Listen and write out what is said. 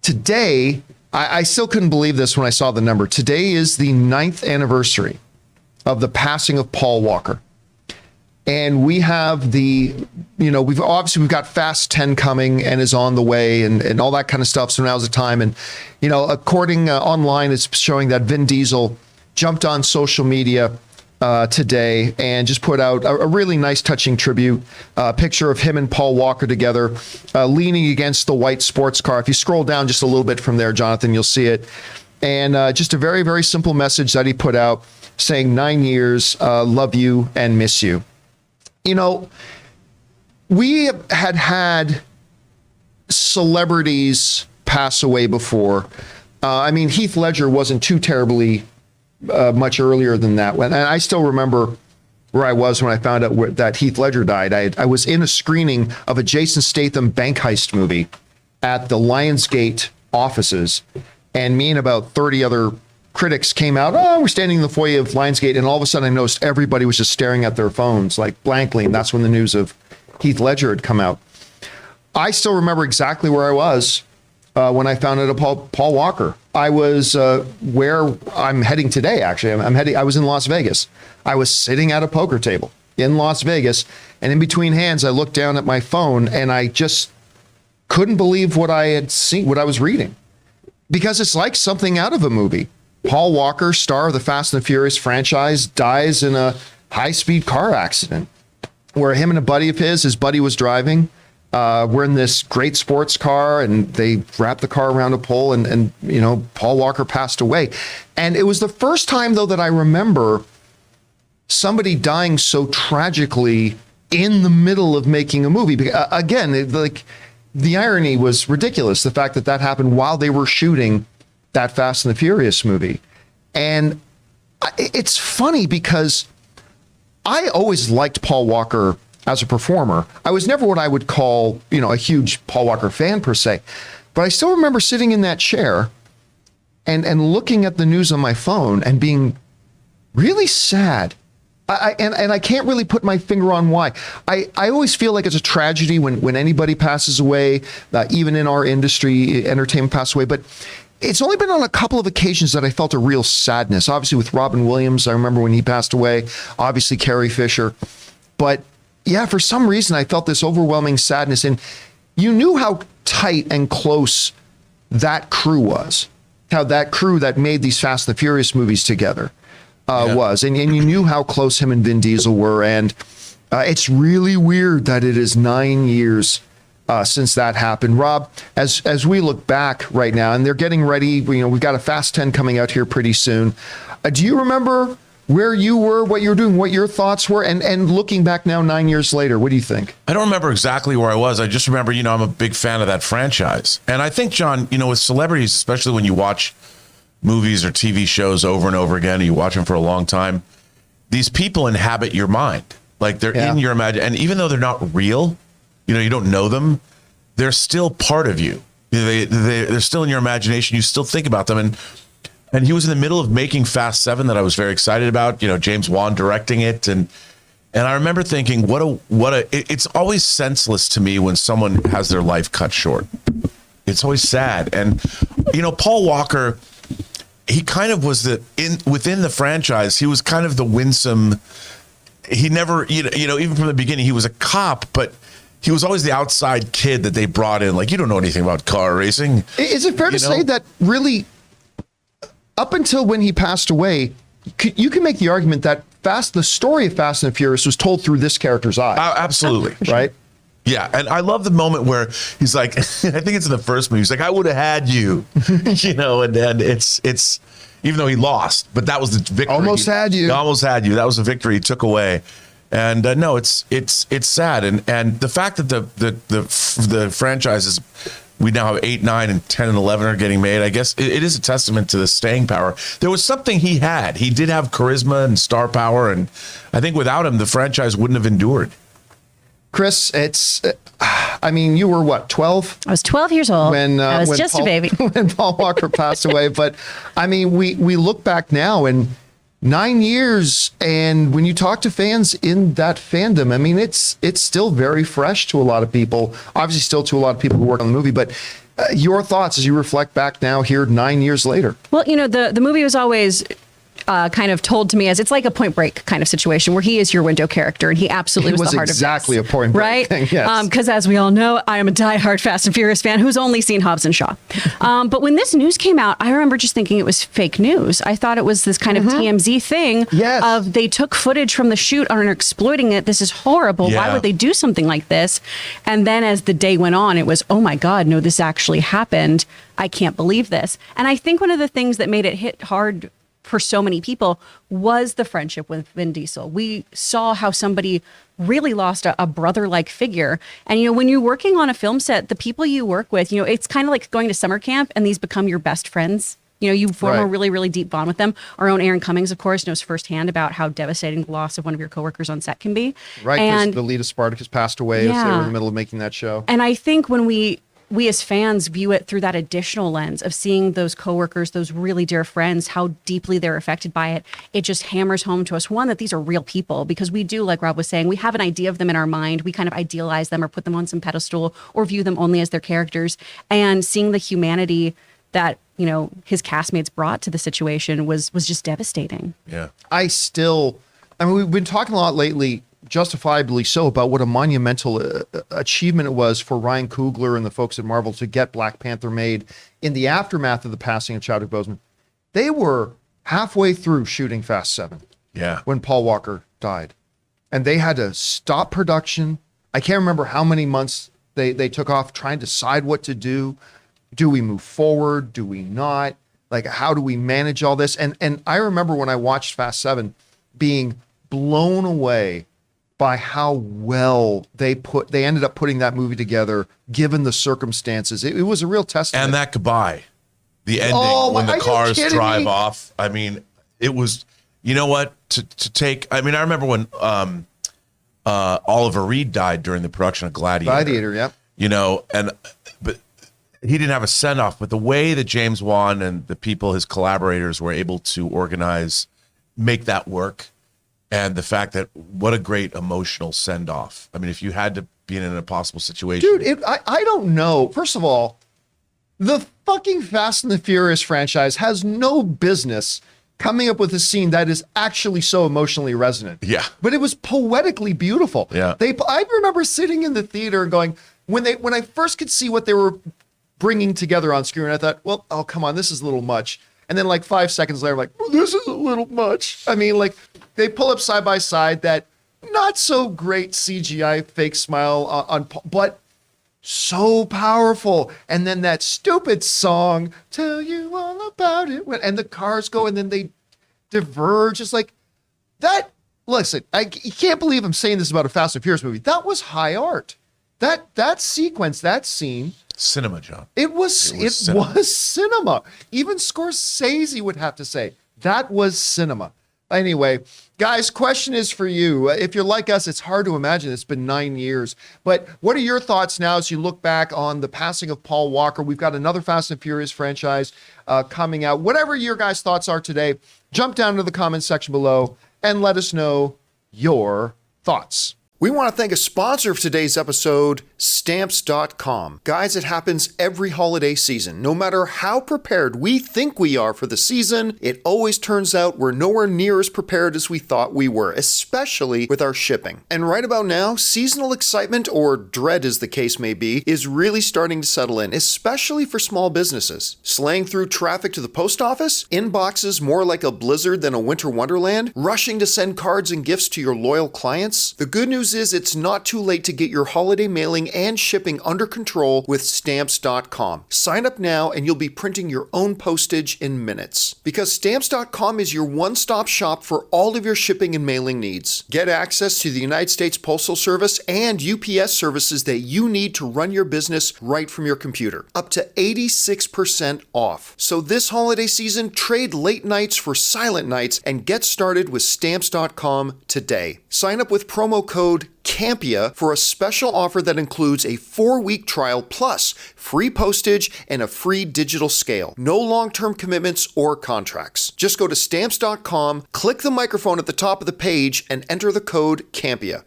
today, I still couldn't believe this when I saw the number. Today is the 9th anniversary of the passing of Paul Walker. And we have we've got Fast 10 coming and is on the way and all that kind of stuff. So now's the time. And, according online, it's showing that Vin Diesel jumped on social media today and just put out a really nice touching tribute, picture of him and Paul Walker together, leaning against the white sports car. If you scroll down just a little bit from there, Jonathan, you'll see it. And just a very, very simple message that he put out saying 9 years, love you and miss you. We had celebrities pass away before. Heath Ledger wasn't too terribly much earlier than that. And I still remember where I was when I found out that Heath Ledger died. I was in a screening of a Jason Statham bank heist movie at the Lionsgate offices, and me and about 30 other critics came out. We're standing in the foyer of Lionsgate, and all of a sudden I noticed everybody was just staring at their phones like blankly, and that's when the news of Heath Ledger had come out. I still remember exactly where I was when I found out about Paul Walker. I was where I'm heading today, actually. I was in Las Vegas. I was sitting at a poker table in Las Vegas, and in between hands, I looked down at my phone, and I just couldn't believe what I had seen, what I was reading, because it's like something out of a movie. Paul Walker, star of the Fast and the Furious franchise, dies in a high-speed car accident where him and a buddy of his buddy was driving. We're in this great sports car, and they wrapped the car around a pole, and Paul Walker passed away. And it was the first time, though, that I remember somebody dying so tragically in the middle of making a movie. Again, the irony was ridiculous, the fact that happened while they were shooting that Fast and the Furious movie. And it's funny because I always liked Paul Walker as a performer. I was never what I would call, a huge Paul Walker fan per se, but I still remember sitting in that chair and looking at the news on my phone and being really sad. I can't really put my finger on why. I always feel like it's a tragedy when anybody passes away, even in our industry, entertainment passes away, but it's only been on a couple of occasions that I felt a real sadness. Obviously with Robin Williams, I remember when he passed away, obviously Carrie Fisher. But yeah, for some reason, I felt this overwhelming sadness. And you knew how tight and close that crew was, how that crew that made these Fast and the Furious movies together was. And you knew how close him and Vin Diesel were. And it's really weird that it is 9 years since that happened. Rob, as we look back right now, and they're getting ready, we've got a Fast 10 coming out here pretty soon. Do you remember where you were, what you were doing, what your thoughts were? And looking back now 9 years later, what do you think? I don't remember exactly where I was. I just remember, I'm a big fan of that franchise. And I think, John, with celebrities, especially when you watch movies or TV shows over and over again, and you watch them for a long time, these people inhabit your mind. Like they're in your imagination. And even though they're not real, you don't know them, they're still part of you. They're still in your imagination. You still think about them. And he was in the middle of making Fast 7 that I was very excited about, James Wan directing it. And I remember thinking, it's always senseless to me when someone has their life cut short. It's always sad. And, Paul Walker, he kind of was within the franchise, he was kind of the winsome. He never, even from the beginning, he was a cop, but he was always the outside kid that they brought in. Like, you don't know anything about car racing. Is it fair to say that really, up until when he passed away, you can make the argument that the story of Fast and the Furious was told through this character's eyes? Absolutely. Right? Yeah, and I love the moment where he's like, I think it's in the first movie, he's like, I would have had you, and it's, even though he lost, but that was the victory. Almost had you. That was the victory he took away. And no, it's sad. And the fact that the franchises, we now have 8, 9, and 10 and 11 are getting made, I guess it is a testament to the staying power. There was something he had. He did have charisma and star power. And I think without him, the franchise wouldn't have endured. Chris, you were what, 12? I was 12 years old. I was just a baby. When Paul Walker passed away. But we look back now and 9 years, and when you talk to fans in that fandom, it's still very fresh to a lot of people. Obviously, still to a lot of people who work on the movie, but Your thoughts as you reflect back now here 9 years later? Well, the movie was always kind of told to me as it's like a Point Break kind of situation where he is your window character, and he absolutely was the heart exactly of this, a Point Break right? thing, yes. Because as we all know, I am a diehard Fast and Furious fan who's only seen Hobbs and Shaw. But when this news came out, I remember just thinking it was fake news. I thought it was this kind of TMZ thing of they took footage from the shoot and are exploiting it. This is horrible. Yeah. Why would they do something like this? And then as the day went on, it was, oh my God, no, this actually happened. I can't believe this. And I think one of the things that made it hit hard for so many people was the friendship with Vin Diesel. We saw how somebody really lost a brother-like figure. And, when you're working on a film set, the people you work with, it's kind of like going to summer camp and these become your best friends. You form a really, really deep bond with them. Our own Aaron Cummings, of course, knows firsthand about how devastating the loss of one of your coworkers on set can be. Right, because the lead of Spartacus passed away as they were in the middle of making that show. And I think when we as fans view it through that additional lens of seeing those coworkers, those really dear friends, how deeply they're affected by it, it just hammers home to us, one, that these are real people, because we do, like Rob was saying, we have an idea of them in our mind. We kind of idealize them or put them on some pedestal or view them only as their characters. And seeing the humanity that, his castmates brought to the situation was just devastating. Yeah. We've been talking a lot lately, justifiably so, about what a monumental achievement it was for Ryan Coogler and the folks at Marvel to get Black Panther made in the aftermath of the passing of Chadwick Boseman. They were halfway through shooting Fast 7 when Paul Walker died. And they had to stop production. I can't remember how many months they took off trying to decide what to do. Do we move forward? Do we not? Like, how do we manage all this? And I remember when I watched Fast 7 being blown away by how well they ended up putting that movie together, given the circumstances. It was a real testament. And that goodbye, the ending when the cars drive off. I mean, it was, you know what, to take, I remember when Oliver Reed died during the production of Gladiator. Yeah. But he didn't have a send-off, but the way that James Wan and the people, his collaborators, were able to make that work. And the fact that what a great emotional send-off. If you had to be in an impossible situation. Dude, I don't know. First of all, the fucking Fast and the Furious franchise has no business coming up with a scene that is actually so emotionally resonant. Yeah. But it was poetically beautiful. Yeah. I remember sitting in the theater and going, when I first could see what they were bringing together on screen, I thought, well, oh, come on, this is a little much. And then like 5 seconds later, I'm like, well, this is a little much. They pull up side by side that not so great CGI fake smile on, but so powerful. And then that stupid song, Tell You All About It, and the cars go and then they diverge. It's like that. Listen, I can't believe I'm saying this about a Fast and Furious movie. That was high art. That sequence, that scene. Cinema, John. It was cinema. Even Scorsese would have to say that was cinema. Anyway, guys, question is for you. If you're like us, it's hard to imagine it's been 9 years. But what are your thoughts now as you look back on the passing of Paul Walker? We've got another Fast and Furious franchise coming out. Whatever your guys' thoughts are today, jump down into the comments section below and let us know your thoughts. We want to thank a sponsor of today's episode, Stamps.com. Guys, it happens every holiday season. No matter how prepared we think we are for the season, it always turns out we're nowhere near as prepared as we thought we were, especially with our shipping. And right about now, seasonal excitement, or dread as the case may be, is really starting to settle in, especially for small businesses. Slaying through traffic to the post office, inboxes more like a blizzard than a winter wonderland, rushing to send cards and gifts to your loyal clients. The good news is it's not too late to get your holiday mailing and shipping under control with Stamps.com. Sign up now and you'll be printing your own postage in minutes. Because Stamps.com is your one-stop shop for all of your shipping and mailing needs. Get access to the United States Postal Service and UPS services that you need to run your business right from your computer. Up to 86% off. So this holiday season, trade late nights for silent nights and get started with Stamps.com today. Sign up with promo code Campea for a special offer that includes a 4-week trial plus free postage and a free digital scale. No long-term commitments or contracts. Just go to Stamps.com, click the microphone at the top of the page, and enter the code Campea.